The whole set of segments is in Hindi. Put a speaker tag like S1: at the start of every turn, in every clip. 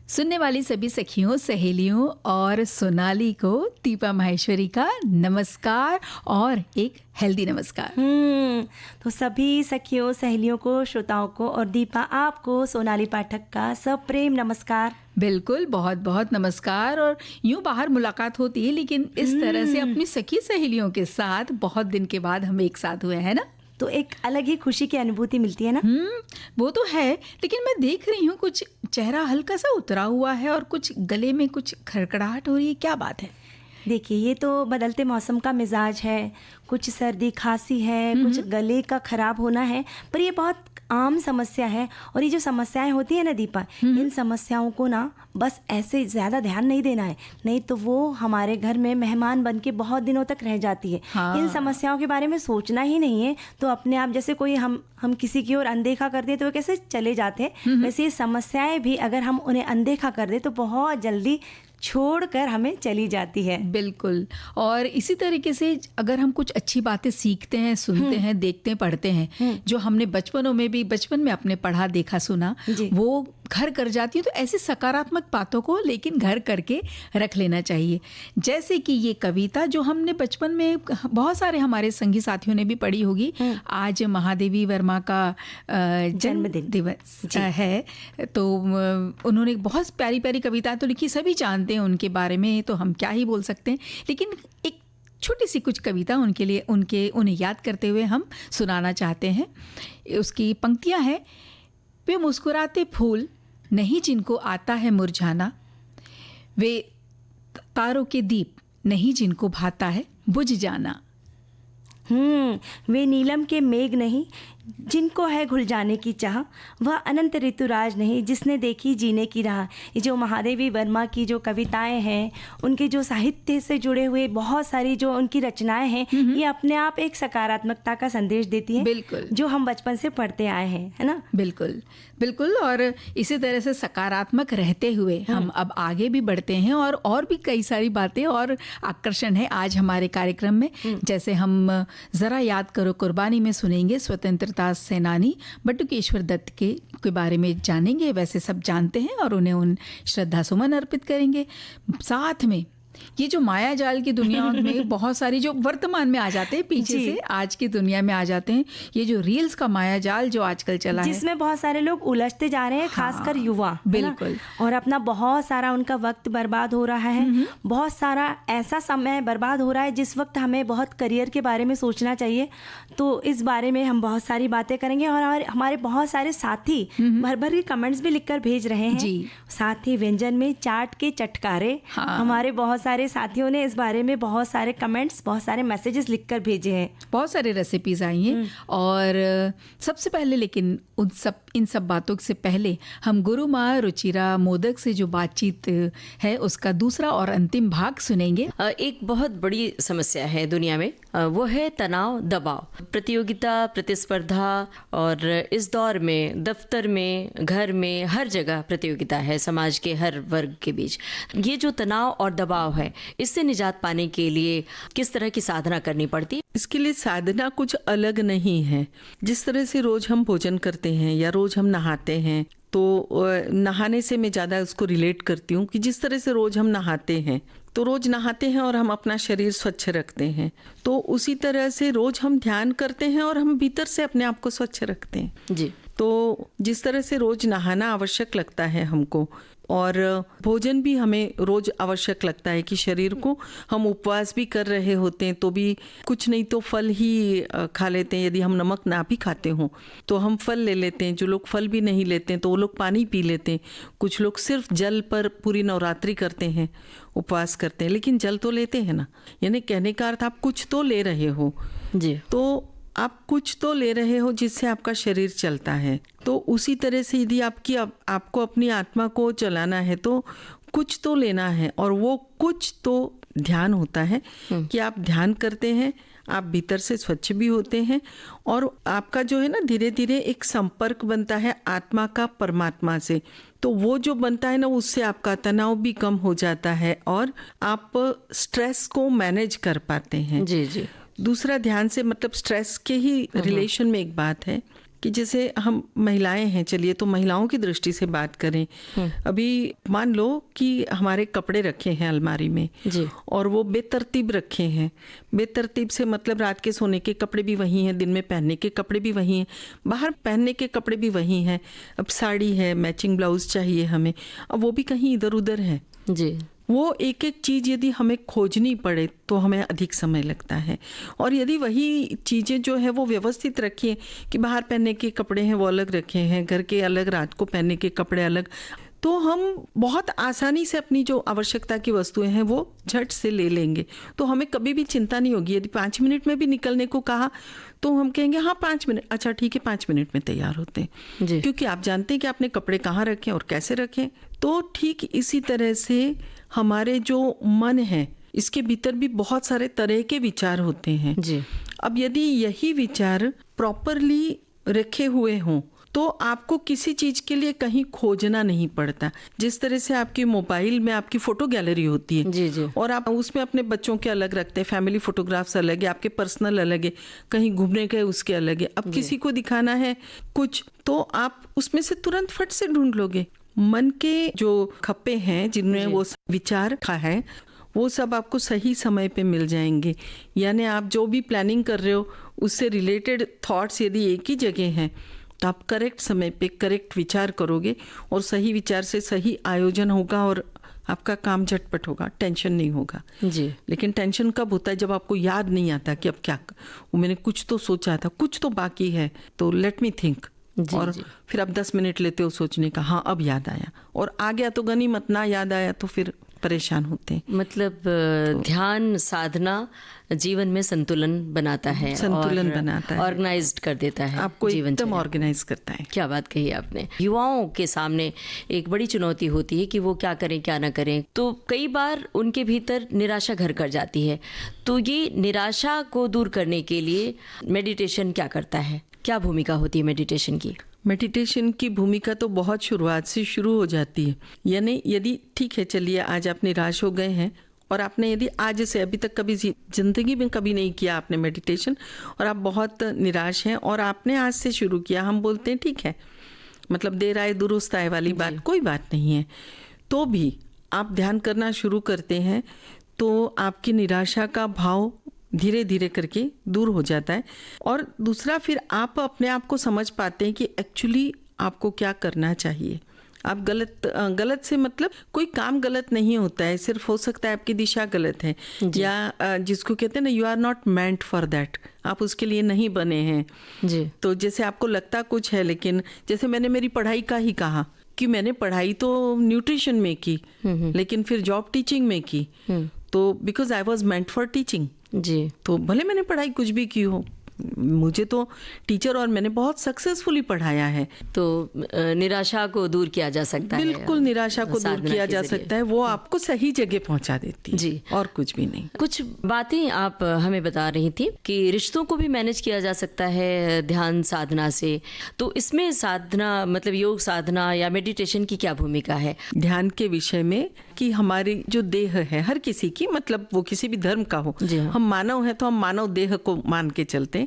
S1: सुनने वाली सभी सखियों, सहेलियों और सोनाली को दीपा माहेश्वरी का नमस्कार और एक हेल्दी नमस्कार।
S2: तो सभी सखियों, सहेलियों को, श्रोताओं को और दीपा आपको सोनाली पाठक का सप्रेम नमस्कार।
S1: बिल्कुल, बहुत बहुत नमस्कार। और यूं बाहर मुलाकात होती है, लेकिन इस तरह से अपनी सखी सहेलियों के साथ बहुत दिन के बाद हम एक साथ हुए हैं ना,
S2: तो एक अलग ही खुशी की अनुभूति मिलती है ना।
S1: वो तो है, लेकिन मैं देख रही हूँ कुछ चेहरा हल्का सा उतरा हुआ है और कुछ गले में कुछ खड़खड़ाहट हो रही है, क्या बात है?
S2: देखिए, ये तो बदलते मौसम का मिजाज है, कुछ सर्दी खांसी है, कुछ गले का खराब होना है, पर ये बहुत आम समस्या है। और ये जो समस्याएं होती है ना दीपा, इन समस्याओं को ना बस ऐसे ज़्यादा ध्यान नहीं देना है, नहीं तो वो हमारे घर में मेहमान बन के बहुत दिनों तक रह जाती है।
S1: हाँ।
S2: इन समस्याओं के बारे में सोचना ही नहीं है तो अपने आप, जैसे कोई हम किसी की ओर अनदेखा कर दे तो वो कैसे चले जाते हैं, वैसे ये समस्याएं भी अगर हम उन्हें अनदेखा कर दे तो बहुत जल्दी छोड़कर हमें चली जाती है।
S1: बिल्कुल। और इसी तरीके से अगर हम कुछ अच्छी बातें सीखते हैं, सुनते हैं, देखते हैं, पढ़ते हैं, जो हमने बचपन में अपने पढ़ा देखा सुना, वो घर कर जाती है, तो ऐसी सकारात्मक बातों को लेकिन घर करके रख लेना चाहिए। जैसे कि ये कविता जो हमने बचपन में बहुत सारे हमारे संगी साथियों ने भी पढ़ी होगी। आज महादेवी वर्मा का जन्मदिन दिवस है, तो उन्होंने बहुत प्यारी प्यारी कविताएं तो लिखी, सभी जानते हैं उनके बारे में, तो हम क्या ही बोल सकते हैं। लेकिन एक छोटी सी कुछ कविता उनके लिए उन्हें याद करते हुए हम सुनाना चाहते हैं। उसकी पंक्तियां हैं: वे मुस्कुराते फूल नहीं जिनको आता है मुरझाना, वे तारों के दीप नहीं जिनको भाता है बुझ जाना।
S2: वे नीलम के मेघ नहीं जिनको है घुल जाने की चाह, वह अनंत ऋतुराज नहीं जिसने देखी जीने की राह। ये जो महादेवी वर्मा की जो कविताएं हैं, उनके जो साहित्य से जुड़े हुए बहुत सारी जो उनकी रचनाएं हैं, ये अपने आप एक सकारात्मकता का संदेश देती हैं।
S1: बिल्कुल,
S2: जो हम बचपन से पढ़ते आए हैं, है ना।
S1: बिल्कुल बिल्कुल। और इसी तरह से सकारात्मक रहते हुए हम अब आगे भी बढ़ते हैं और भी कई सारी बातें और आकर्षण है आज हमारे कार्यक्रम में। जैसे हम जरा याद करो कुर्बानी में सुनेंगे स्वतंत्रता सेनानी बटुकेश्वर दत्त के बारे में जानेंगे। वैसे सब जानते हैं और उन्हें श्रद्धा सुमन अर्पित करेंगे। साथ में ये जो माया जाल की दुनिया में बहुत सारी जो वर्तमान में आ जाते हैं, पीछे से आज की दुनिया में आ जाते हैं, ये जो रील्स का माया जाल जो आजकल चला है,
S2: जिसमें बहुत सारे लोग उलझते जा रहे हैं, खासकर युवा।
S1: बिल्कुल।
S2: और अपना बहुत सारा उनका वक्त बर्बाद हो रहा है। बहुत सारा ऐसा समय बर्बाद हो रहा है जिस वक्त हमें बहुत करियर के बारे में सोचना चाहिए। तो इस बारे में हम बहुत सारी बातें करेंगे और हमारे बहुत सारे साथी भर भर के कमेंट्स भी लिखकर भेज रहे हैं जी। साथ ही व्यंजन में चाट के चटकारे, हमारे बहुत सारे साथियों ने इस बारे में बहुत सारे कमेंट्स, बहुत सारे मैसेजेस लिखकर भेजे हैं।
S1: बहुत सारे रेसिपीज आई हैं। और सबसे पहले, लेकिन इन सब बातों से पहले हम गुरु माँ रुचिरा मोदक से जो बातचीत है उसका दूसरा और अंतिम भाग सुनेंगे।
S3: एक बहुत बड़ी समस्या है दुनिया में, वो है तनाव, दबाव, प्रतियोगिता, प्रतिस्पर्धा। और इस दौर में दफ्तर में, घर में, हर जगह प्रतियोगिता है, समाज के हर वर्ग के बीच। ये जो तनाव और दबाव है, इससे निजात पाने के लिए किस तरह की साधना करनी पड़ती?
S4: इसके लिए साधना कुछ अलग नहीं है। जिस तरह से रोज हम भोजन करते हैं या रोज हम नहाते हैं, तो नहाने से मैं ज़्यादा उसको रिलेट करती हूँ कि जिस तरह से रोज हम नहाते हैं, तो रोज नहाते हैं और हम अपना शरीर स्वच्छ रखते हैं, तो उसी तरह से रोज हम ध्यान करते हैं और हम भीतर से अपने आप को स्वच्छ रखते हैं जी। तो जिस तरह से रोज नहाना आवश्यक लगता है हमको, और भोजन भी हमें रोज आवश्यक लगता है कि शरीर को, हम उपवास भी कर रहे होते हैं तो भी कुछ नहीं तो फल ही खा लेते हैं। यदि हम नमक ना भी खाते हों तो हम फल ले लेते हैं। जो लोग फल भी नहीं लेते हैं तो वो लोग पानी पी लेते हैं। कुछ लोग सिर्फ जल पर पूरी नवरात्रि करते हैं, उपवास करते हैं, लेकिन जल तो लेते हैं ना। यानी कहने का अर्थ आप कुछ तो ले रहे हो जी। तो आप कुछ तो ले रहे हो जिससे आपका शरीर चलता है। तो उसी तरह से यदि आपको अपनी आत्मा को चलाना है तो कुछ तो लेना है, और वो कुछ तो ध्यान होता है कि आप ध्यान करते हैं, आप भीतर से स्वच्छ भी होते हैं, और आपका जो है ना धीरे धीरे एक संपर्क बनता है आत्मा का परमात्मा से। तो वो जो बनता है ना, उससे आपका तनाव भी कम हो जाता है और आप स्ट्रेस को मैनेज कर पाते हैं।
S3: जी जी।
S4: दूसरा, ध्यान से मतलब स्ट्रेस के ही रिलेशन में एक बात है कि जैसे हम महिलाएं हैं, चलिए तो महिलाओं की दृष्टि से बात करें। अभी मान लो कि हमारे कपड़े रखे हैं अलमारी में
S3: जी।
S4: और वो बेतरतीब रखे हैं। बेतरतीब से मतलब रात के सोने के कपड़े भी वही हैं, दिन में पहनने के कपड़े भी वही हैं, बाहर पहनने के कपड़े भी वही हैं। अब साड़ी है, मैचिंग ब्लाउज चाहिए हमें, अब वो भी कहीं इधर उधर है
S3: जी।
S4: वो एक एक चीज़ यदि हमें खोजनी पड़े तो हमें अधिक समय लगता है। और यदि वही चीज़ें जो है वो व्यवस्थित रखिए कि बाहर पहनने के कपड़े हैं वो अलग रखे हैं, घर के अलग, रात को पहनने के कपड़े अलग, तो हम बहुत आसानी से अपनी जो आवश्यकता की वस्तुएं हैं वो झट से ले लेंगे। तो हमें कभी भी चिंता नहीं होगी। यदि 5 मिनट में भी निकलने को कहा तो हम कहेंगे हाँ 5 मिनट, अच्छा ठीक है 5 मिनट में तैयार होते हैं
S3: जी।
S4: क्योंकि आप जानते हैं कि आपने कपड़े कहाँ रखें और कैसे रखें। तो ठीक इसी तरह से हमारे जो मन है इसके भीतर भी बहुत सारे तरह के विचार होते हैं
S3: जी।
S4: अब यदि यही विचार प्रॉपरली रखे हुए हों तो आपको किसी चीज के लिए कहीं खोजना नहीं पड़ता। जिस तरह से आपके मोबाइल में आपकी फोटो गैलरी होती है
S3: जी जी।
S4: और आप उसमें अपने बच्चों के अलग रखते हैं, फैमिली फोटोग्राफ्स अलग है, आपके पर्सनल अलग है, कहीं घूमने गए उसके अलग है। अब किसी को दिखाना है कुछ तो आप उसमें से तुरंत फट से ढूंढ लोगे। मन के जो खप्पे हैं जिनमें वो विचार का है वो सब आपको सही समय पे मिल जाएंगे। यानी आप जो भी प्लानिंग कर रहे हो उससे रिलेटेड थॉट्स यदि एक ही जगह हैं तो आप करेक्ट समय पे करेक्ट विचार करोगे और सही विचार से सही आयोजन होगा और आपका काम झटपट होगा, टेंशन नहीं होगा।
S3: जी।
S4: लेकिन टेंशन कब होता है? जब आपको याद नहीं आता कि अब क्या, वो मैंने कुछ तो सोचा था, कुछ तो बाकी है, तो लेट मी थिंक। और फिर आप 10 मिनट लेते हो सोचने का, हाँ अब याद आया, और आ गया तो गनीमत, ना याद आया तो फिर परेशान होते हैं।
S3: मतलब ध्यान साधना जीवन में संतुलन बनाता है,
S4: संतुलन बनाता है,
S3: ऑर्गेनाइज्ड कर देता है,
S4: आपको
S3: जीवन
S4: एकदम ऑर्गेनाइज करता है।
S3: क्या बात कही आपने। युवाओं के सामने एक बड़ी चुनौती होती है कि वो क्या करें क्या ना करें, तो कई बार उनके भीतर निराशा घर कर जाती है। तो ये निराशा को दूर करने के लिए मेडिटेशन क्या करता है, क्या भूमिका होती है मेडिटेशन की?
S4: मेडिटेशन की भूमिका तो बहुत शुरुआत से शुरू हो जाती है। यानी यदि ठीक है, चलिए आज आप निराश हो गए हैं और आपने यदि आज से अभी तक कभी जिंदगी में कभी नहीं किया आपने मेडिटेशन और आप बहुत निराश हैं और आपने आज से शुरू किया, हम बोलते हैं ठीक है, मतलब देर आए दुरुस्त आए वाली बात, कोई बात नहीं है। तो भी आप ध्यान करना शुरू करते हैं तो आपकी निराशा का भाव धीरे धीरे करके दूर हो जाता है। और दूसरा, फिर आप अपने आप को समझ पाते हैं कि एक्चुअली आपको क्या करना चाहिए। आप गलत से मतलब कोई काम गलत नहीं होता है, सिर्फ हो सकता है आपकी दिशा गलत है, या जिसको कहते हैं ना, you are not meant for that, आप उसके लिए नहीं बने हैं
S3: जी।
S4: तो जैसे आपको लगता कुछ है, लेकिन जैसे मैंने मेरी पढ़ाई का ही कहा कि मैंने पढ़ाई तो न्यूट्रिशन में की लेकिन फिर जॉब टीचिंग में की, तो because I was meant for teaching
S3: जी।
S4: तो भले मैंने पढ़ाई कुछ भी की हो, मुझे तो टीचर और मैंने बहुत सक्सेसफुली पढ़ाया है।
S3: तो निराशा को दूर किया जा सकता है,
S4: बिल्कुल निराशा को दूर किया जा सकता है, वो आपको सही जगह पहुंचा देती है
S3: जी,
S4: और कुछ भी नहीं।
S3: कुछ बातें आप हमें बता रही थी कि रिश्तों को भी मैनेज किया जा सकता है ध्यान साधना से, तो इसमें साधना मतलब योग साधना या मेडिटेशन की क्या भूमिका है
S4: ध्यान के विषय में? कि हमारी जो देह है हर किसी की, मतलब वो किसी भी धर्म का हो, हम मानव है तो हम मानव देह को मान के चलते हैं।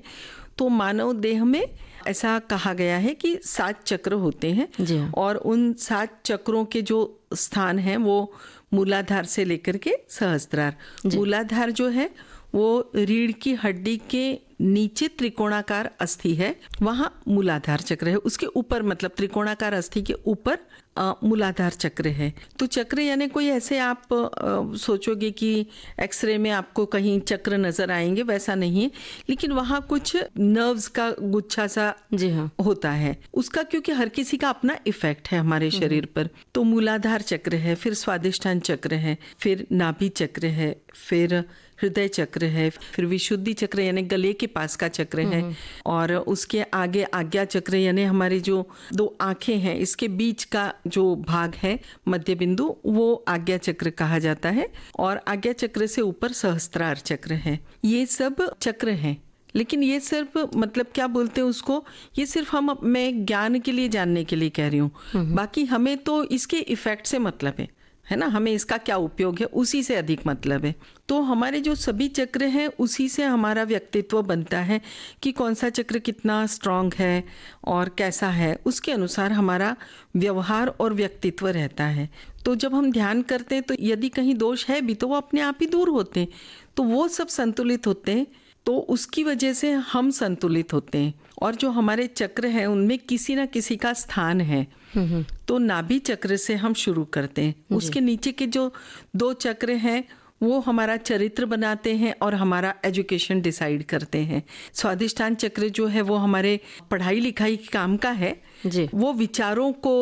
S4: तो मानव देह में ऐसा कहा गया है कि 7 चक्र होते हैं और उन 7 चक्रों के जो स्थान हैं वो मूलाधार से लेकर के सहस्त्रार। मूलाधार जो है वो रीढ़ की हड्डी के नीचे त्रिकोणाकार अस्थि है, वहाँ मूलाधार चक्र है। उसके ऊपर मतलब त्रिकोणाकार अस्थि के ऊपर मूलाधार चक्र है। तो चक्र यानी कोई ऐसे आप सोचोगे कि एक्सरे में आपको कहीं चक्र नजर आएंगे, वैसा नहीं है, लेकिन वहाँ कुछ नर्व्स का गुच्छा सा होता है उसका, क्योंकि हर किसी का अपना इफेक्ट है हमारे शरीर पर। तो मूलाधार चक्र है, फिर स्वादिष्ठान चक्र है, फिर नाभि चक्र है, फिर हृदय चक्र है, फिर विशुद्धि चक्र यानी गले के पास का चक्र है, और उसके आगे आज्ञा चक्र यानी हमारी जो 2 आंखें हैं इसके बीच का जो भाग है मध्य बिंदु, वो आज्ञा चक्र कहा जाता है, और आज्ञा चक्र से ऊपर सहस्त्रार चक्र है। ये सब चक्र हैं, लेकिन ये सिर्फ मतलब क्या बोलते हैं उसको, ये सिर्फ मैं ज्ञान के लिए जानने के लिए कह रही हूँ, बाकी हमें तो इसके इफेक्ट से मतलब है। है ना, हमें इसका क्या उपयोग है, उसी से अधिक मतलब है। तो हमारे जो सभी चक्र हैं उसी से हमारा व्यक्तित्व बनता है कि कौन सा चक्र कितना स्ट्रांग है और कैसा है, उसके अनुसार हमारा व्यवहार और व्यक्तित्व रहता है। तो जब हम ध्यान करते हैं तो यदि कहीं दोष है भी तो वो अपने आप ही दूर होते हैं, तो वो सब संतुलित होते हैं, तो उसकी वजह से हम संतुलित होते हैं। और जो हमारे चक्र हैं उनमें किसी ना किसी का स्थान है। तो नाभि चक्र से हम शुरू करते हैं। उसके नीचे के जो 2 चक्र हैं वो हमारा चरित्र बनाते हैं और हमारा एजुकेशन डिसाइड करते हैं। स्वादिष्ठान चक्र जो है वो हमारे पढ़ाई लिखाई काम का है
S3: जी।
S4: वो विचारों को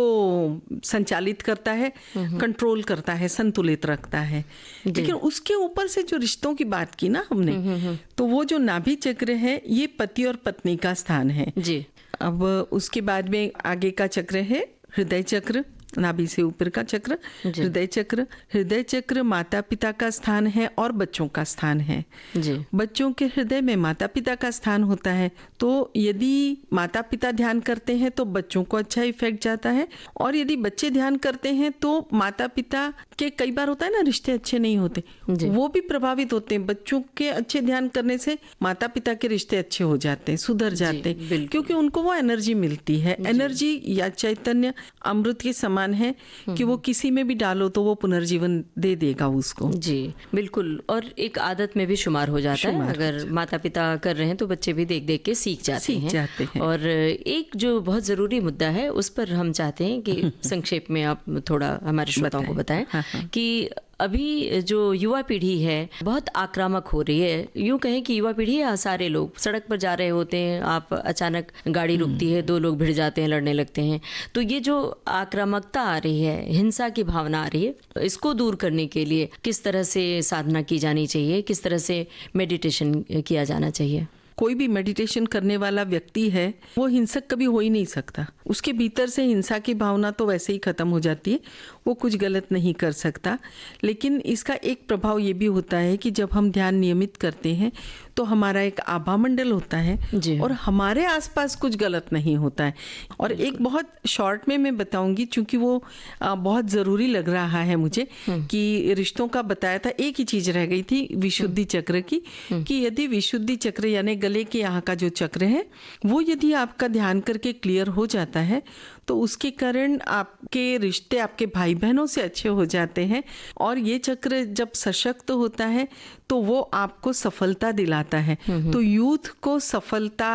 S4: संचालित करता है, कंट्रोल करता है, संतुलित रखता है। लेकिन उसके ऊपर से जो रिश्तों की बात की ना हमने, तो वो जो नाभि चक्र है ये पति और पत्नी का स्थान है
S3: जी।
S4: अब उसके बाद में आगे का चक्र है हृदय चक्र, नाभि से ऊपर का चक्र हृदय चक्र। हृदय चक्र माता पिता का स्थान है और बच्चों का स्थान है
S3: जी।
S4: बच्चों के हृदय में माता पिता का स्थान होता है। तो यदि माता पिता ध्यान करते हैं तो बच्चों को अच्छा इफेक्ट जाता है, और यदि बच्चे ध्यान करते हैं तो माता पिता के कई बार होता है ना रिश्ते अच्छे नहीं होते, वो भी प्रभावित होते हैं। बच्चों के अच्छे ध्यान करने से माता पिता के रिश्ते अच्छे हो जाते हैं, सुधर जाते हैं, क्योंकि उनको वो एनर्जी मिलती है। एनर्जी या चैतन्य अमृत के समान है कि वो किसी में भी डालो तो वो पुनर्जीवन दे देगा उसको।
S3: जी बिल्कुल। और एक आदत में भी शुमार हो जाता है। अगर माता पिता कर रहे हैं तो बच्चे भी देख देख के सीख जाते हैं। और एक जो बहुत ज़रूरी मुद्दा है उस पर हम चाहते हैं कि संक्षेप में आप थोड़ा हमारे श्रोताओं को बताएं कि अभी जो युवा पीढ़ी है बहुत आक्रामक हो रही है। यूँ कहें कि युवा पीढ़ी या सारे लोग सड़क पर जा रहे होते हैं, आप अचानक गाड़ी रुकती है, 2 लोग भिड़ जाते हैं, लड़ने लगते हैं। तो ये जो आक्रामकता आ रही है, हिंसा की भावना आ रही है, इसको दूर करने के लिए किस तरह से साधना की जानी चाहिए, किस तरह से मेडिटेशन किया जाना चाहिए?
S4: कोई भी मेडिटेशन करने वाला व्यक्ति है वो हिंसक कभी हो ही नहीं सकता। उसके भीतर से हिंसा की भावना तो वैसे ही खत्म हो जाती है, वो कुछ गलत नहीं कर सकता। लेकिन इसका एक प्रभाव ये भी होता है कि जब हम ध्यान नियमित करते हैं तो हमारा एक आभा मंडल होता है और हमारे आसपास कुछ गलत नहीं होता है। और एक बहुत शॉर्ट में मैं बताऊंगी, चूंकि वो बहुत ज़रूरी लग रहा है मुझे कि रिश्तों का बताया था। एक ही चीज़ रह गई थी विशुद्धि चक्र की, कि यदि विशुद्धि चक्र यानी गले के यहाँ का जो चक्र है वो यदि आपका ध्यान करके क्लियर हो जाता है तो उसके कारण आपके रिश्ते आपके भाई बहनों से अच्छे हो जाते हैं। और ये चक्र जब सशक्त होता है तो वो आपको सफलता दिलाता है। तो यूथ को सफलता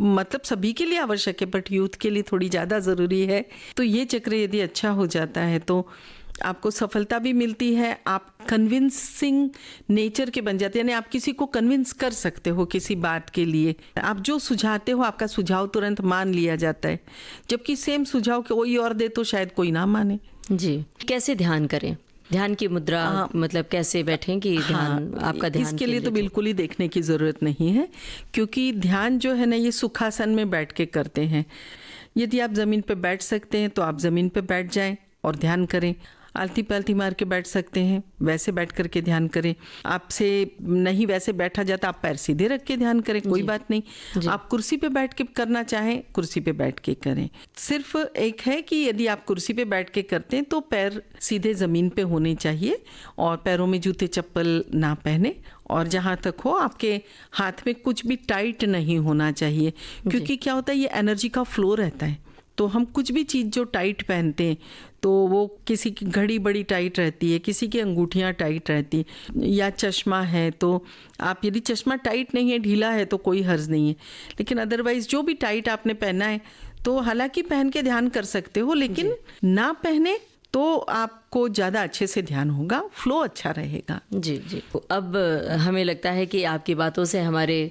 S4: मतलब सभी के लिए आवश्यक है, बट यूथ के लिए थोड़ी ज़्यादा ज़रूरी है। तो ये चक्र यदि अच्छा हो जाता है तो आपको सफलता भी मिलती है, आप कन्विंसिंग नेचर के बन जाते हैं, यानी आप किसी को कन्विंस कर सकते हो किसी बात के लिए। आप जो सुझाते हो आपका सुझाव तुरंत मान लिया जाता है, जबकि सेम सुझाव कोई और दे तो शायद कोई ना माने।
S3: जी। कैसे ध्यान करें? ध्यान की मुद्रा मतलब कैसे बैठें कि ध्यान आपका ध्यान
S4: इसके लिए तो बिल्कुल ही देखने की ज़रूरत नहीं है, क्योंकि ध्यान जो है ना ये सुखासन में बैठ के करते हैं। यदि आप ज़मीन पे बैठ सकते हैं तो आप ज़मीन पे बैठ जाएं और ध्यान करें। आलती पालती मार के बैठ सकते हैं, वैसे बैठ करके ध्यान करें। आपसे नहीं वैसे बैठा जाता, आप पैर सीधे रख के ध्यान करें, कोई बात नहीं। आप कुर्सी पे बैठ के करना चाहें, कुर्सी पे बैठ के करें। सिर्फ एक है कि यदि आप कुर्सी पे बैठ के करते हैं तो पैर सीधे ज़मीन पे होने चाहिए और पैरों में जूते चप्पल ना पहने, और जहाँ तक हो आपके हाथ में कुछ भी टाइट नहीं होना चाहिए, क्योंकि क्या होता है ये एनर्जी का फ्लो रहता है। तो हम कुछ भी चीज़ जो टाइट पहनते हैं तो वो किसी की घड़ी बड़ी टाइट रहती है, किसी की अंगूठियाँ टाइट रहती है, या चश्मा है तो आप यदि चश्मा टाइट नहीं है, ढीला है तो कोई हर्ज नहीं है। लेकिन अदरवाइज जो भी टाइट आपने पहना है तो हालांकि पहन के ध्यान कर सकते हो, लेकिन ना पहने तो आपको ज़्यादा अच्छे से ध्यान होगा, फ्लो अच्छा रहेगा।
S3: जी जी। अब हमें लगता है कि आपकी बातों से हमारे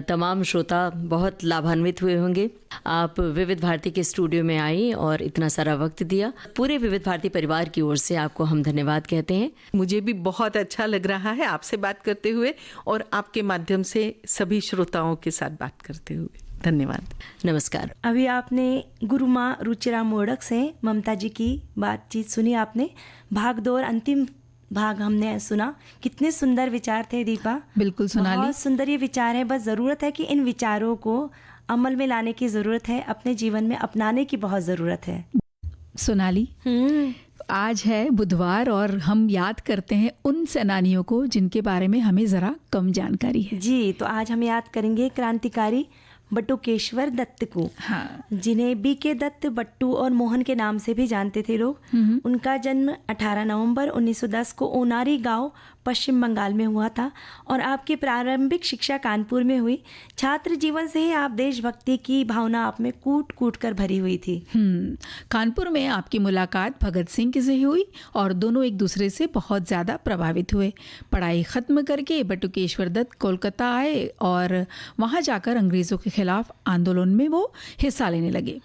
S3: तमाम श्रोता बहुत लाभान्वित हुए होंगे। आप विविध भारती के स्टूडियो में आई और इतना सारा वक्त दिया। पूरे विविध भारती परिवार की ओर से आपको हम धन्यवाद कहते हैं।
S4: मुझे भी बहुत अच्छा लग रहा है आपसे बात करते हुए और आपके माध्यम से सभी श्रोताओं के साथ बात करते हुए। धन्यवाद।
S3: नमस्कार।
S2: अभी आपने गुरु माँ रुचिरा मोडक से ममता जी की बातचीत सुनी आपने। भाग 2 और अंतिम भाग हमने सुना। कितने सुंदर विचार थे दीपा।
S1: बिल्कुल सोनाली,
S2: बहुत सुंदर ये विचार है। बस ज़रूरत है कि इन विचारों को अमल में लाने की ज़रूरत है, अपने जीवन में अपनाने की बहुत ज़रूरत है।
S1: सोनाली आज है बुधवार और हम याद करते हैं उन सेनानियों को जिनके बारे में हमें ज़रा कम जानकारी है।
S2: जी, तो आज हम याद करेंगे क्रांतिकारी बटुकेश्वर दत्त को।
S1: हाँ।
S2: जिन्हें बीके दत्त, बट्टू और मोहन के नाम से भी जानते थे लोग। उनका जन्म 18 नवंबर 1910 को ओनारी गांव पश्चिम बंगाल में हुआ था और आपकी प्रारंभिक शिक्षा कानपुर में हुई। छात्र जीवन से ही आप देशभक्ति की भावना आप में कूट कूट कर भरी हुई थी।
S1: कानपुर में आपकी मुलाकात भगत सिंह से हुई और दोनों एक दूसरे से बहुत ज़्यादा प्रभावित हुए। पढ़ाई ख़त्म करके बटुकेश्वर दत्त कोलकाता आए और वहाँ जाकर अंग्रेज़ों के खिलाफ आंदोलन में वो हिस्सा लेने लगे।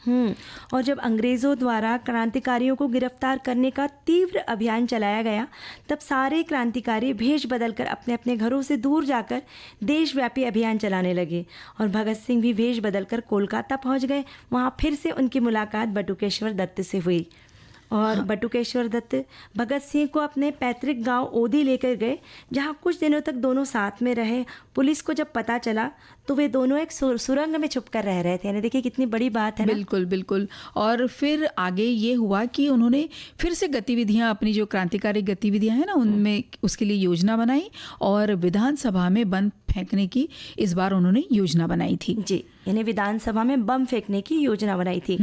S2: और जब अंग्रेज़ों द्वारा क्रांतिकारियों को गिरफ्तार करने का तीव्र अभियान चलाया गया, तब सारे क्रांतिकारी भेष बदलकर अपने अपने घरों से दूर जाकर देशव्यापी अभियान चलाने लगे और भगत सिंह भी भेष बदलकर कोलकाता पहुंच गए। वहां फिर से उनकी मुलाकात बटुकेश्वर दत्त से हुई और बटुकेश्वर दत्त भगत सिंह को अपने पैतृक गांव ओदी लेकर गए, जहां कुछ दिनों तक दोनों साथ में रहे। पुलिस को जब पता चला तो वे दोनों एक सुरंग में छुपकर रह रहे थे। यानी देखिए कितनी बड़ी बात है ना।
S1: बिल्कुल बिल्कुल। और फिर आगे ये हुआ कि उन्होंने फिर से गतिविधियां, अपनी जो क्रांतिकारी गतिविधियां हैं ना, उनमें उसके लिए योजना बनाई और विधानसभा में बम फेंकने की इस बार उन्होंने योजना बनाई थी।
S2: जी, यानी विधानसभा में बम फेंकने की योजना बनाई थी।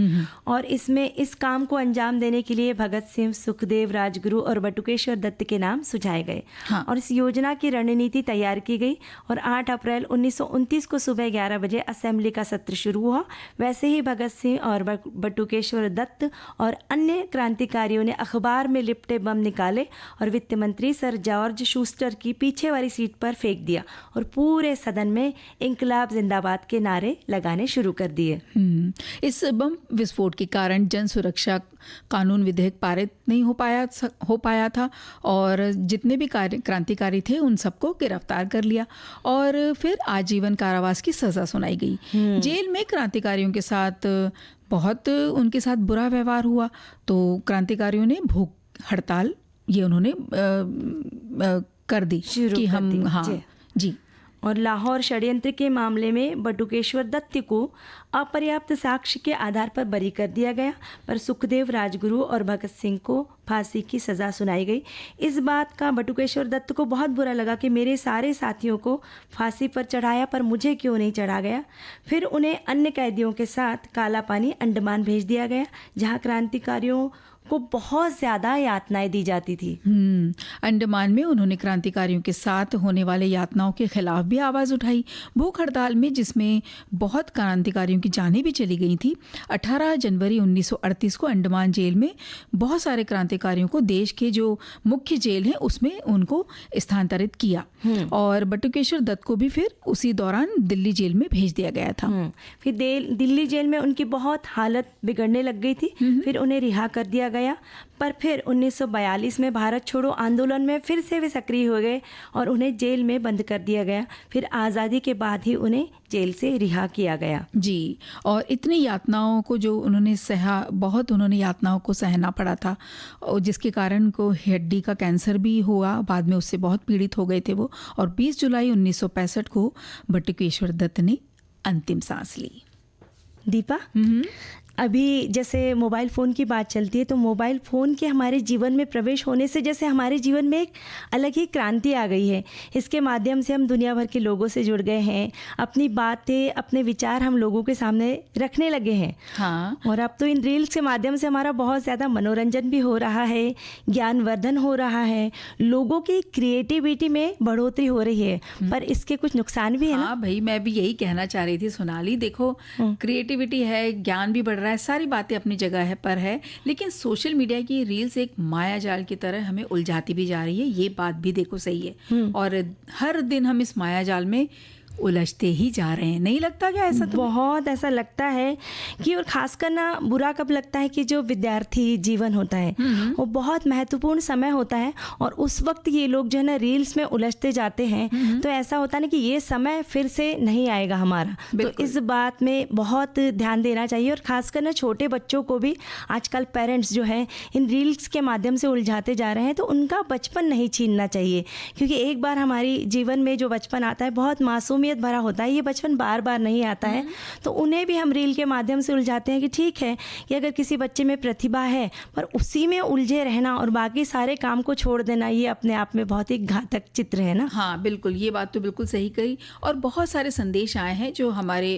S2: और इसमें इस काम को अंजाम देने के लिए भगत सिंह, सुखदेव, राजगुरु और बटुकेश्वर दत्त के नाम सुझाए गए।
S1: हाँ।
S2: और इस योजना की रणनीति तैयार की गई और 8 अप्रैल 1929 को सुबह 11 बजे असेंबली का सत्र शुरू हुआ। वैसे ही भगत सिंह और बटुकेश्वर दत्त और अन्य क्रांतिकारियों ने अखबार में लिपटे बम निकाले और वित्त मंत्री सर जॉर्ज शूस्टर की पीछे वाली सीट पर फेंक दिया और पूरे सदन में इंकलाब जिंदाबाद के नारे लगाने शुरू कर दिए।
S1: इस बम विस्फोट के कारण जन सुरक्षा कानून विधेयक पारित नहीं हो पाया था और जितने भी क्रांतिकारी थे उन सबको गिरफ्तार कर लिया और फिर आजीवन कारावास की सजा सुनाई गई। जेल में क्रांतिकारियों के साथ बहुत उनके साथ बुरा व्यवहार हुआ, तो क्रांतिकारियों ने भूख हड़ताल ये उन्होंने कर दी कि हम जी।
S2: और लाहौर षड्यंत्र के मामले में बटुकेश्वर दत्त को अपर्याप्त साक्ष्य के आधार पर बरी कर दिया गया, पर सुखदेव, राजगुरु और भगत सिंह को फांसी की सज़ा सुनाई गई। इस बात का बटुकेश्वर दत्त को बहुत बुरा लगा कि मेरे सारे साथियों को फांसी पर चढ़ाया पर मुझे क्यों नहीं चढ़ा गया। फिर उन्हें अन्य कैदियों के साथ काला पानी अंडमान भेज दिया गया, जहाँ क्रांतिकारियों को बहुत ज़्यादा यातनाएं दी जाती थी।
S1: अंडमान में उन्होंने क्रांतिकारियों के साथ होने वाले यातनाओं के खिलाफ भी आवाज़ उठाई। भूख हड़ताल में जिसमें बहुत क्रांतिकारियों की जानें भी चली गई थी। 18 जनवरी 1938 को अंडमान जेल में बहुत सारे क्रांतिकारियों को देश के जो मुख्य जेल है उसमें उनको स्थानांतरित किया और बटुकेश्वर दत्त को भी फिर उसी दौरान दिल्ली जेल में भेज दिया गया था।
S2: फिर दिल्ली जेल में उनकी बहुत हालत बिगड़ने लग गई थी। फिर उन्हें रिहा कर दिया गया, पर फिर 1942 में भारत छोड़ो आंदोलन में फिर से वे सक्रिय हो गए और उन्हें जेल में बंद कर दिया गया। फिर आज़ादी के बाद ही उन्हें जेल से रिहा किया गया।
S1: जी, और इतनी यातनाओं को जो उन्होंने सहा, बहुत उन्होंने यातनाओं को सहना पड़ा था और जिसके कारण उनको हड्डी का कैंसर भी हुआ। बाद में उससे बहुत पीड़ित हो गए थे वो। और 20 जुलाई 1965 को बटुकेश्वर दत्त ने अंतिम सांस ली।
S2: दीपा, अभी जैसे मोबाइल फ़ोन की बात चलती है, तो मोबाइल फ़ोन के हमारे जीवन में प्रवेश होने से जैसे हमारे जीवन में एक अलग ही क्रांति आ गई है। इसके माध्यम से हम दुनिया भर के लोगों से जुड़ गए हैं, अपनी बातें, अपने विचार हम लोगों के सामने रखने लगे हैं।
S1: हाँ।
S2: और अब तो इन रील्स के माध्यम से हमारा बहुत ज़्यादा मनोरंजन भी हो रहा है, ज्ञानवर्धन हो रहा है, लोगों की क्रिएटिविटी में बढ़ोतरी हो रही है, पर इसके कुछ नुकसान भी है ना।
S1: हाँ भाई, मैं भी यही कहना चाह रही थी सोनाली। देखो, क्रिएटिविटी है, ज्ञान भी बढ़ रहा है, सारी बातें अपनी जगह है पर है, लेकिन सोशल मीडिया की रील्स एक माया जाल की तरह हमें उलझाती भी जा रही है। ये बात भी देखो सही है और हर दिन हम इस माया जाल में उलझते ही जा रहे हैं। नहीं लगता क्या ऐसा? तो
S2: बहुत ऐसा लगता है कि, और खासकर ना बुरा कब लगता है कि जो विद्यार्थी जीवन होता है वो बहुत महत्वपूर्ण समय होता है और उस वक्त ये लोग जो है ना रील्स में उलझते जाते हैं, तो ऐसा होता है ना कि ये समय फिर से नहीं आएगा हमारा। तो इस बात में बहुत ध्यान देना चाहिए और खासकर ना छोटे बच्चों को भी आजकल पेरेंट्स जो है इन रील्स के माध्यम से उलझाते जा रहे हैं, तो उनका बचपन नहीं छीनना चाहिए, क्योंकि एक बार हमारी जीवन में जो बचपन आता है बहुत मासूमी अहमियत भरा होता है, ये बचपन बार बार नहीं आता है। तो उन्हें भी हम रील के माध्यम से उलझाते हैं कि ठीक है कि अगर किसी बच्चे में प्रतिभा है पर उसी में उलझे रहना और बाकी सारे काम को छोड़ देना, ये अपने आप में बहुत ही घातक चित्र है ना।
S1: हाँ बिल्कुल, ये बात तो बिल्कुल सही कही। और बहुत सारे संदेश आए हैं जो हमारे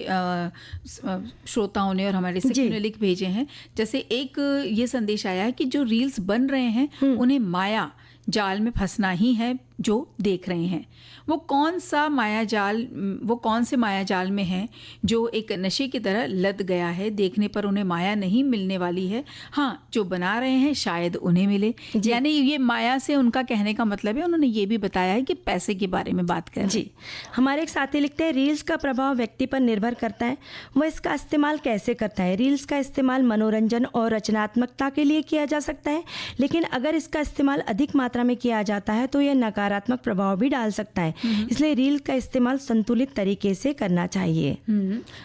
S1: श्रोताओं ने और हमारे सखियों ने लिख भेजे हैं। जैसे एक ये संदेश आया है कि जो रील्स बन रहे हैं उन्हें माया जाल में फंसना ही है जो देख रहे हैं। वो कौन से माया जाल में हैं जो एक नशे की तरह लद गया है। देखने पर उन्हें माया नहीं मिलने वाली है, हाँ जो बना रहे हैं शायद उन्हें मिले। यानी ये माया से उनका कहने का मतलब है, उन्होंने ये भी बताया है कि पैसे के बारे में बात करें।
S2: जी, हमारे एक साथी लिखते हैं रील्स का प्रभाव व्यक्ति पर निर्भर करता है, वह इसका इस्तेमाल कैसे करता है। रील्स का इस्तेमाल मनोरंजन और रचनात्मकता के लिए किया जा सकता है, लेकिन अगर इसका इस्तेमाल अधिक मात्रा में किया जाता है तो यह नकारात्मक प्रभाव भी डाल सकता है। इसलिए रील का इस्तेमाल संतुलित तरीके से करना चाहिए।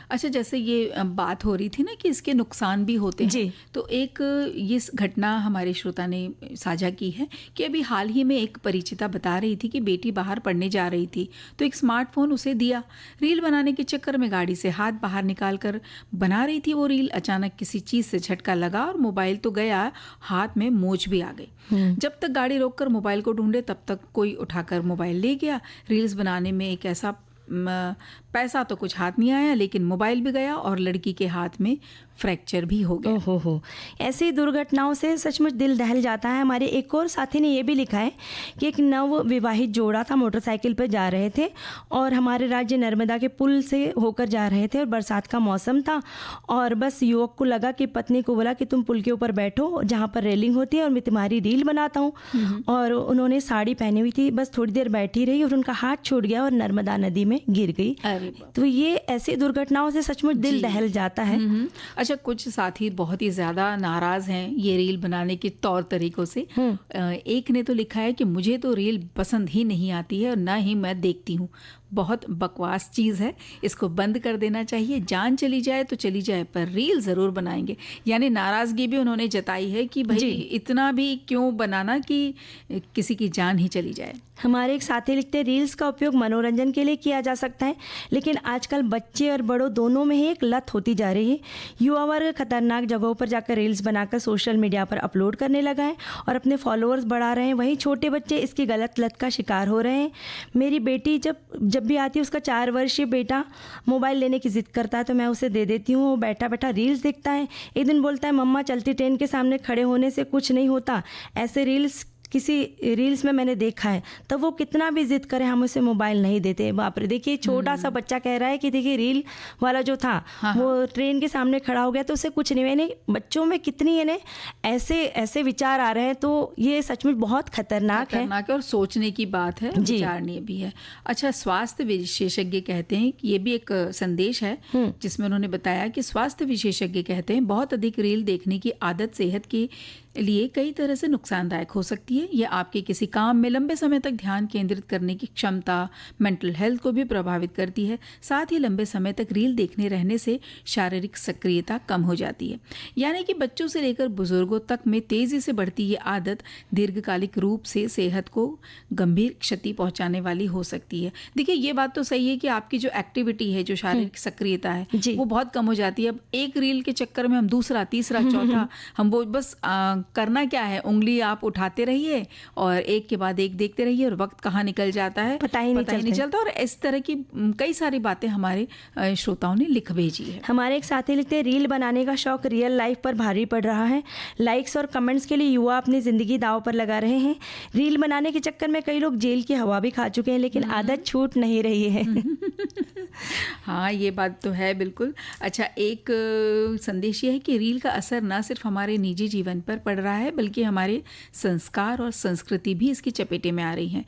S1: अच्छा, जैसे ये बात हो रही थी ना कि इसके नुकसान भी होते हैं
S2: जी।
S1: तो एक ये घटना हमारे श्रोता ने साझा की है कि अभी हाल ही में एक परिचिता बता रही थी कि बेटी बाहर पढ़ने जा रही थी तो एक स्मार्टफोन उसे दिया। रील बनाने के चक्कर में गाड़ी से हाथ बाहर निकाल कर बना रही थी वो रील। अचानक किसी चीज़ से झटका लगा और मोबाइल तो गया, हाथ में मोच भी आ गई। जब तक गाड़ी रोककर मोबाइल को ढूंढे तब तक कोई उठाकर मोबाइल ले गया। रील्स बनाने में एक ऐसा पैसा तो कुछ हाथ नहीं आया, लेकिन मोबाइल भी गया और लड़की के हाथ में फ्रैक्चर भी हो गया।
S2: हो ऐसी दुर्घटनाओं से सचमुच दिल दहल जाता है। हमारे एक और साथी ने ये भी लिखा है कि एक नव विवाहित जोड़ा था, मोटरसाइकिल पर जा रहे थे और हमारे राज्य नर्मदा के पुल से होकर जा रहे थे और बरसात का मौसम था और बस युवक को लगा कि पत्नी को बोला कि तुम पुल के ऊपर बैठो जहाँ पर रेलिंग होती है और मैं तुम्हारी रील बनाता हूँ। और उन्होंने साड़ी पहनी हुई थी, बस थोड़ी देर बैठी रही और उनका हाथ छूट गया और नर्मदा नदी में गिर गई। तो ये ऐसी दुर्घटनाओं से सचमुच दिल दहल जाता है।
S1: अच्छा, कुछ साथी बहुत ही ज़्यादा नाराज़ हैं ये रील बनाने के तौर तरीकों से। एक ने तो लिखा है कि मुझे तो रील पसंद ही नहीं आती है और ना ही मैं देखती हूँ, बहुत बकवास चीज़ है, इसको बंद कर देना चाहिए। जान चली जाए तो चली जाए पर रील ज़रूर बनाएंगे। यानी नाराज़गी भी उन्होंने जताई है कि भाई इतना भी क्यों बनाना कि किसी की जान ही चली जाए।
S2: हमारे एक साथी लिखते हैं रील्स का उपयोग मनोरंजन के लिए किया जा सकता है, लेकिन आजकल बच्चे और बड़ों दोनों में ही एक लत होती जा रही है। युवा वर्ग खतरनाक जगहों पर जाकर रील्स बनाकर सोशल मीडिया पर अपलोड करने लगा है और अपने फॉलोअर्स बढ़ा रहे हैं। वहीं छोटे बच्चे इसकी गलत लत का शिकार हो रहे हैं। मेरी बेटी जब भी आती है, उसका 4 वर्षीय बेटा मोबाइल लेने की जिद करता है तो मैं उसे दे देती हूँ। वो बैठा बैठा रील्स देखता है। एक दिन बोलता है मम्मा चलती ट्रेन के सामने खड़े होने से कुछ नहीं होता, ऐसे रील्स किसी रील्स में मैंने देखा है। तब वो कितना भी जिद करे हम उसे मोबाइल नहीं देते। बाप रे, देखिए छोटा सा बच्चा कह रहा है कि देखिए रील वाला जो था वो ट्रेन के सामने खड़ा हो गया तो उसे कुछ नहीं। मैंने बच्चों में कितनी ऐसे विचार आ रहे हैं, तो ये सचमुच बहुत खतरनाक है
S1: और सोचने की बात है, विचारणीय भी है। अच्छा, स्वास्थ्य विशेषज्ञ कहते हैं कि ये भी एक संदेश है जिसमें उन्होंने बताया कि स्वास्थ्य विशेषज्ञ कहते हैं बहुत अधिक रील देखने की आदत सेहत की लिए कई तरह से नुकसानदायक हो सकती है। ये आपके किसी काम में लंबे समय तक ध्यान केंद्रित करने की क्षमता, मेंटल हेल्थ को भी प्रभावित करती है। साथ ही लंबे समय तक रील देखने रहने से शारीरिक सक्रियता कम हो जाती है। यानी कि बच्चों से लेकर बुजुर्गों तक में तेजी से बढ़ती ये आदत दीर्घकालिक रूप से सेहत को गंभीर क्षति पहुंचाने वाली हो सकती है। देखिए, ये बात तो सही है कि आपकी जो एक्टिविटी है, जो शारीरिक सक्रियता है, वो बहुत कम हो जाती है। अब एक रील के चक्कर में हम दूसरा, तीसरा, चौथा, हम वो बस करना क्या है, उंगली आप उठाते रहिए और एक के बाद एक देखते रहिए और वक्त कहाँ निकल जाता है
S2: पता ही नहीं चलता।
S1: और इस तरह की कई सारी बातें हमारे श्रोताओं ने लिख भेजी है।
S2: हमारे एक साथी लिखते हैं रील बनाने का शौक रियल लाइफ पर भारी पड़ रहा है। लाइक्स और कमेंट्स के लिए युवा अपनी जिंदगी दांव पर लगा रहे हैं। रील बनाने के चक्कर में कई लोग जेल की हवा भी खा चुके हैं, लेकिन आदत छूट नहीं रही है।
S1: हाँ, ये बात तो है बिल्कुल। अच्छा, एक संदेश ये है कि रील का असर न सिर्फ हमारे निजी जीवन पर पड़ रहा है बल्कि हमारे संस्कार और संस्कृति भी इसकी चपेटे में आ रही हैं।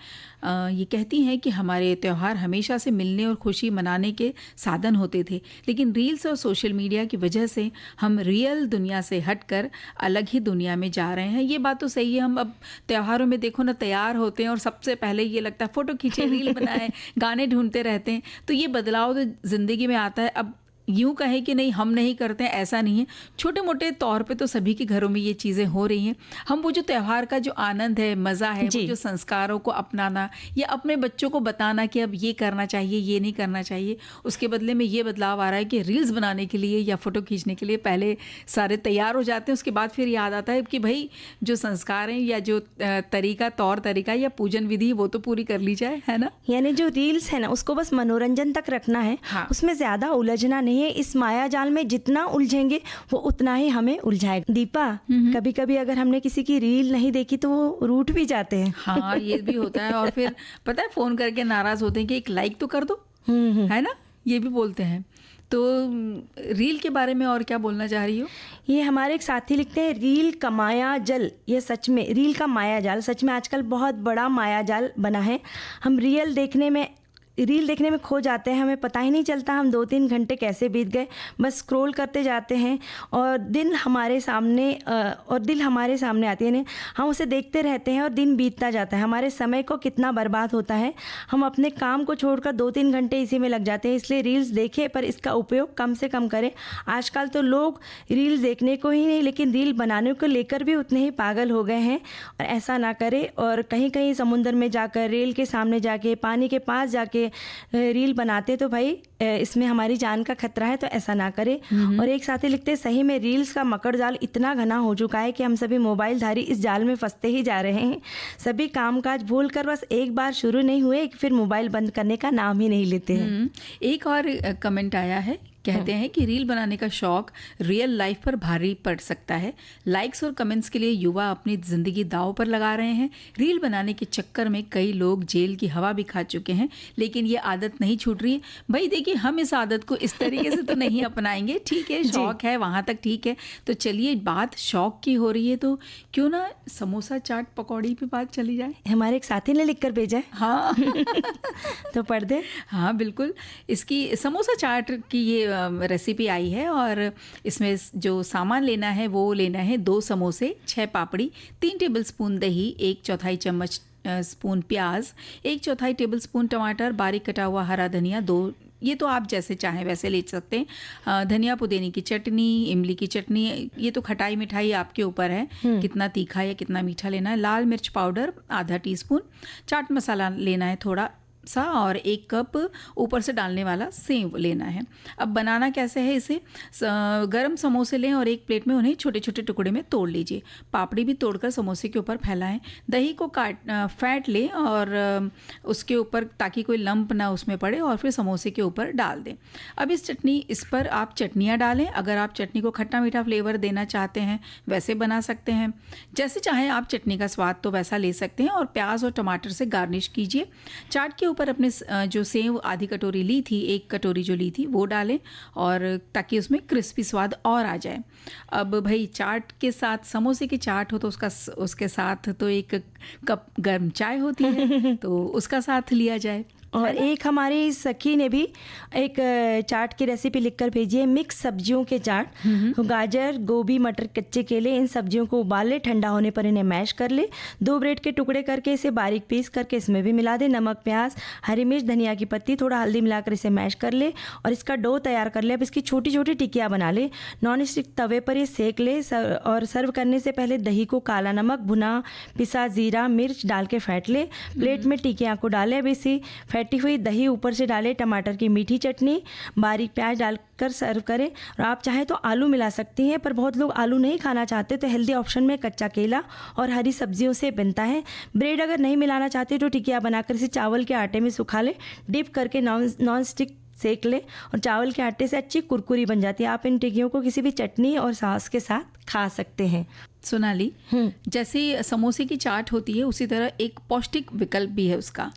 S1: ये कहती हैं कि हमारे त्यौहार हमेशा से मिलने और खुशी मनाने के साधन होते थे, लेकिन रील्स और सोशल मीडिया की वजह से हम रियल दुनिया से हटकर अलग ही दुनिया में जा रहे हैं। ये बात तो सही है। हम अब त्योहारों में देखो ना, तैयार होते हैं और सबसे पहले ये लगता है फ़ोटो खींचे, रील बनाए, गाने ढूंढते रहते हैं। तो ये बदलाव तो ज़िंदगी में आता है। अब यूं कहे कि नहीं हम नहीं करते हैं, ऐसा नहीं है। छोटे मोटे तौर पे तो सभी के घरों में ये चीज़ें हो रही हैं। हम वो जो त्यौहार का जो आनंद है, मज़ा है, वो जो संस्कारों को अपनाना या अपने बच्चों को बताना कि अब ये करना चाहिए, ये नहीं करना चाहिए, उसके बदले में ये बदलाव आ रहा है कि रील्स बनाने के लिए या फ़ोटो खींचने के लिए पहले सारे तैयार हो जाते हैं, उसके बाद फिर याद आता है कि भाई जो संस्कार हैं या जो तरीका, तौर तरीका या पूजन विधि, वो तो पूरी कर ली जाए, है ना।
S2: यानी जो रील्स है ना, उसको बस मनोरंजन तक रखना है।
S1: हाँ।
S2: उसमें ज़्यादा उलझना नहीं है। इस माया जाल में जितना उलझेंगे वो उतना ही हमें उलझाएगा। दीपा, कभी कभी अगर हमने किसी की रील नहीं देखी तो वो रूठ भी जाते हैं।
S1: हाँ, ये भी होता है। और फिर पता है फ़ोन करके नाराज़ होते हैं कि एक लाइक तो कर दो, है ना, ये भी बोलते हैं। तो रील के बारे में और क्या बोलना चाह रही हो?
S2: ये हमारे एक साथी लिखते हैं, रील का माया जल, ये सच में रील का माया जाल सच में आजकल बहुत बड़ा माया जाल बना है। हम रील देखने में खो जाते हैं, हमें पता ही नहीं चलता हम 2-3 घंटे कैसे बीत गए। बस स्क्रॉल करते जाते हैं और दिल हमारे सामने आती है, हम उसे देखते रहते हैं और दिन बीतता जाता है। हमारे समय को कितना बर्बाद होता है। हम अपने काम को छोड़कर 2-3 घंटे इसी में लग जाते हैं। इसलिए रील्स देखें पर इसका उपयोग कम से कम करें। आजकल तो लोग रील्स देखने को ही नहीं, लेकिन रील बनाने को लेकर भी उतने ही पागल हो गए हैं। और ऐसा ना करें। और कहीं कहीं समुद्र में जाकर, रेल के सामने जाके, पानी के पास जाके रील बनाते तो भाई इसमें हमारी जान का खतरा है, तो ऐसा ना करें। और एक साथी लिखते हैं, सही में रील्स का मकड़ जाल इतना घना हो चुका है कि हम सभी मोबाइलधारी इस जाल में फंसते ही जा रहे हैं। सभी कामकाज भूलकर बस एक बार शुरू नहीं हुए कि फिर मोबाइल बंद करने का नाम ही नहीं लेते हैं।
S1: एक और कमेंट आया है, कहते हैं कि रील बनाने का शौक रियल लाइफ पर भारी पड़ सकता है। लाइक्स और कमेंट्स के लिए युवा अपनी ज़िंदगी दांव पर लगा रहे हैं। रील बनाने के चक्कर में कई लोग जेल की हवा भी खा चुके हैं, लेकिन ये आदत नहीं छूट रही है। भाई देखिए, हम इस आदत को इस तरीके से तो नहीं अपनाएंगे। ठीक है, शौक है, वहाँ तक ठीक है। तो चलिए, बात शौक की हो रही है तो क्यों ना समोसा, चाट, पकौड़ी पे बात चली जाए।
S2: हमारे एक साथी ने लिख कर भेजा है।
S1: हाँ
S2: तो पढ़ दे।
S1: हाँ बिल्कुल, इसकी समोसा चाट की ये रेसिपी आई है और इसमें जो सामान लेना है वो लेना है 2 समोसे, 6 पापड़ी, 3 टेबलस्पून दही, 1/4 चम्मच स्पून प्याज, 1/4 टेबलस्पून टमाटर, बारीक कटा हुआ हरा धनिया 2, ये तो आप जैसे चाहें वैसे ले सकते हैं। धनिया पुदीने की चटनी, इमली की चटनी, ये तो खटाई मिठाई आपके ऊपर है कितना तीखा या कितना मीठा लेना है। लाल मिर्च पाउडर आधा टीस्पून, चाट मसाला लेना है थोड़ा सा, और 1 कप ऊपर से डालने वाला सेव लेना है। अब बनाना कैसे है इसे, गरम समोसे लें और एक प्लेट में उन्हें छोटे छोटे टुकड़े में तोड़ लीजिए। पापड़ी भी तोड़कर समोसे के ऊपर फैलाएं। दही को फैट लें और उसके ऊपर, ताकि कोई लंप ना उसमें पड़े, और फिर समोसे के ऊपर डाल दें। अब इस पर आप चटनियाँ डालें। अगर आप चटनी को खट्टा मीठा फ्लेवर देना चाहते हैं वैसे बना सकते हैं, जैसे चाहें आप चटनी का स्वाद तो वैसा ले सकते हैं। और प्याज और टमाटर से गार्निश कीजिए। चाट के पर अपने जो सेव आधी कटोरी ली थी, 1 कटोरी जो ली थी वो डालें, और ताकि उसमें क्रिस्पी स्वाद और आ जाए। अब भाई चाट के साथ, समोसे की चाट हो तो उसके साथ तो 1 कप गर्म चाय होती है तो उसका साथ लिया जाए।
S2: और एक हमारी सखी ने भी एक चाट की रेसिपी लिखकर भेजी है, मिक्स सब्जियों के चाट। गाजर, गोभी, मटर, कच्चे केले, इन सब्जियों को उबाल ले, ठंडा होने पर इन्हें मैश कर ले, 2 ब्रेड के टुकड़े करके इसे बारीक पीस करके इसमें भी मिला दे। नमक, प्याज, हरी मिर्च, धनिया की पत्ती, थोड़ा हल्दी मिलाकर इसे मैश कर ले और इसका डो तैयार कर ले। अब इसकी छोटी छोटी टिकियाँ बना ले, नॉन स्टिक तवे पर ये सेक ले और सर्व करने से पहले दही को काला नमक, भुना पिसा जीरा, मिर्च डाल के फेंट ले। प्लेट में टिकियाँ को डाले। अब इसी फेंटी हुई दही ऊपर से डालें, टमाटर की मीठी चटनी, बारीक प्याज डालकर सर्व करें। और आप चाहें तो आलू मिला सकती हैं, पर बहुत लोग आलू नहीं खाना चाहते, तो हेल्दी ऑप्शन में कच्चा केला और हरी सब्जियों से बनता है। ब्रेड अगर नहीं मिलाना चाहते तो टिकिया बनाकर इसे चावल के आटे में सुखा ले, डिप करके नॉन स्टिक सेक ले और चावल के आटे से अच्छी कुरकुरी बन जाती है। आप इन टिकियों को किसी भी चटनी और सॉस के साथ खा सकते हैं।
S1: सोनाली, जैसे समोसे की चाट होती है उसी तरह एक पौष्टिक विकल्प भी है उसका,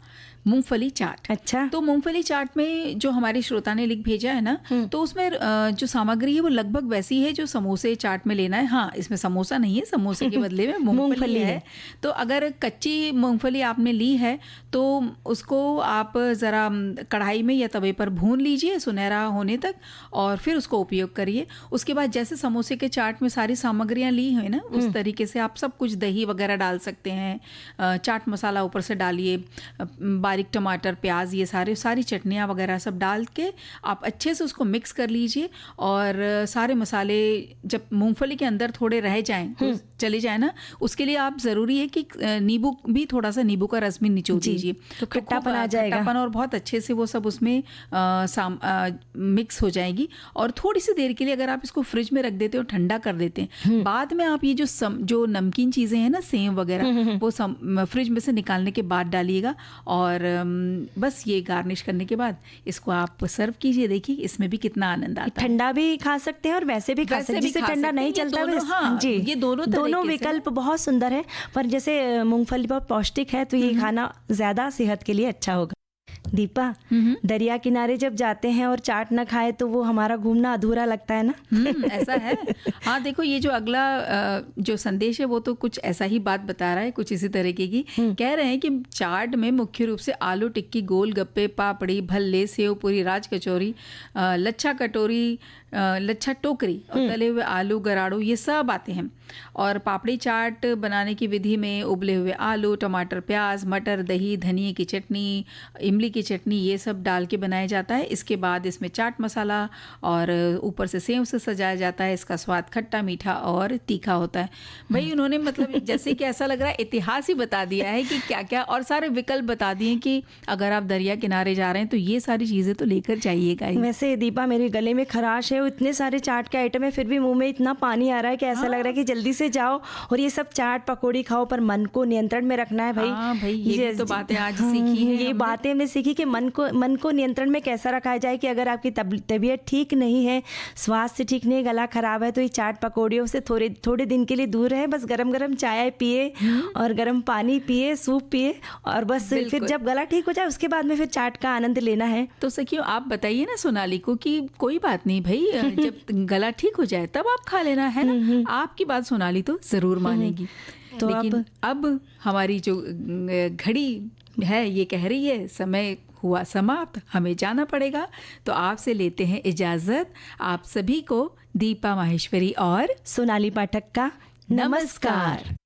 S1: मूंगफली चाट।
S2: अच्छा।
S1: तो मूंगफली चाट में जो हमारे श्रोता ने लिख भेजा है ना, तो उसमें जो सामग्री है वो लगभग वैसी है जो समोसे चाट में लेना है। हाँ, इसमें समोसा नहीं है, समोसे के बदले में मूंगफली है। तो अगर कच्ची मूंगफली आपने ली है तो उसको आप ज़रा कढ़ाई में या तवे पर भून लीजिए सुनहरा होने तक, और फिर उसको उपयोग करिए। उसके बाद जैसे समोसे के चाट में सारी सामग्रियाँ ली हैं ना, उस तरीके से आप सब कुछ, दही वगैरह डाल सकते हैं, चाट मसाला ऊपर से डालिए, बारीक टमाटर, प्याज, ये सारी चटनियाँ वगैरह सब डाल के आप अच्छे से उसको मिक्स कर लीजिए। और सारे मसाले जब मूंगफली के अंदर थोड़े रह जाएं, चले जाए ना, उसके लिए आप ज़रूरी है कि नींबू भी, थोड़ा सा नींबू का रस भी निचोड़ दीजिए,
S2: तो खट्टापन आ जाएगा,
S1: खट्टापन, और बहुत अच्छे से वो सब उसमें मिक्स हो जाएगी। और थोड़ी सी देर के लिए अगर आप इसको फ्रिज में रख देते हो, ठंडा कर देते हैं, बाद में आप ये जो नमकीन चीज़ें हैं ना, सेव वगैरह, वो फ्रिज में से निकालने के बाद डालिएगा। और बस ये गार्निश करने के बाद इसको आप सर्व कीजिए। देखिए इसमें भी कितना आनंद आता है।
S2: ठंडा भी खा सकते हैं और वैसे भी खा सकते हैं, जिससे ठंडा नहीं चलता है।
S1: हाँ जी, ये दोनों
S2: विकल्प बहुत सुंदर है। पर जैसे मूंगफली बहुत पौष्टिक है, तो ये खाना ज़्यादा सेहत के लिए अच्छा होगा। दीपा, दरिया किनारे जब जाते हैं और चाट ना खाए तो वो हमारा घूमना अधूरा लगता है ना।
S1: ऐसा है। हाँ देखो, ये जो अगला जो संदेश है वो तो कुछ ऐसा ही बात बता रहा है, कुछ इसी तरीके की। कह रहे हैं कि चाट में मुख्य रूप से आलू टिक्की, गोलगप्पे, पापड़ी, भल्ले, सेव पूरी, राज कचौरी, लच्छा कटोरी, लच्छा टोकरी और तले हुए आलू, गराड़ू, ये सब आते हैं। और पापड़ी चाट बनाने की विधि में उबले हुए आलू, टमाटर, प्याज, मटर, दही, धनिए की चटनी, इमली की चटनी, ये सब डाल के बनाया जाता है। इसके बाद इसमें चाट मसाला और ऊपर से सेव से सजाया जाता है। इसका स्वाद खट्टा, मीठा और तीखा होता है। भाई उन्होंने मतलब जैसे कि ऐसा लग रहा है इतिहास ही बता दिया है कि क्या क्या, और सारे विकल्प बता दिए कि अगर आप दरिया किनारे जा रहे हैं तो ये सारी चीज़ें तो लेकर जाइएगा ही।
S2: वैसे दीपा, मेरे गले में खराश है, इतने सारे चाट के आइटम है, फिर भी मुंह में इतना पानी आ रहा है कि ऐसा लग रहा है कि जल्दी से जाओ और ये सब चाट पकौड़ी खाओ। पर मन को नियंत्रण में रखना है भाई।
S1: भाई ये तो बातें आज सीखी हैं,
S2: ये बातें मैं सीखी कि मन को नियंत्रण में कैसा रखा जाए कि अगर आपकी तबीयत ठीक नहीं है, स्वास्थ्य ठीक नहीं है, गला खराब है, तो ये चाट पकौड़ियों से थोड़े दिन के लिए दूर रहे। बस गरम गरम चाय पिए और गरम पानी पिए, सूप पिए, और बस फिर जब गला ठीक हो जाए उसके बाद में फिर चाट का आनंद लेना है।
S1: तो सखियों, आप बताइए ना सोनाली को कि कोई बात नहीं भाई, जब गला ठीक हो जाए तब आप खा लेना, है ना। आपकी बात सोनाली तो जरूर मानेगी। तो लेकिन अब हमारी जो घड़ी है ये कह रही है समय हुआ समाप्त, हमें जाना पड़ेगा। तो आपसे लेते हैं इजाजत। आप सभी को दीपा माहेश्वरी और
S2: सोनाली पाठक का नमस्कार।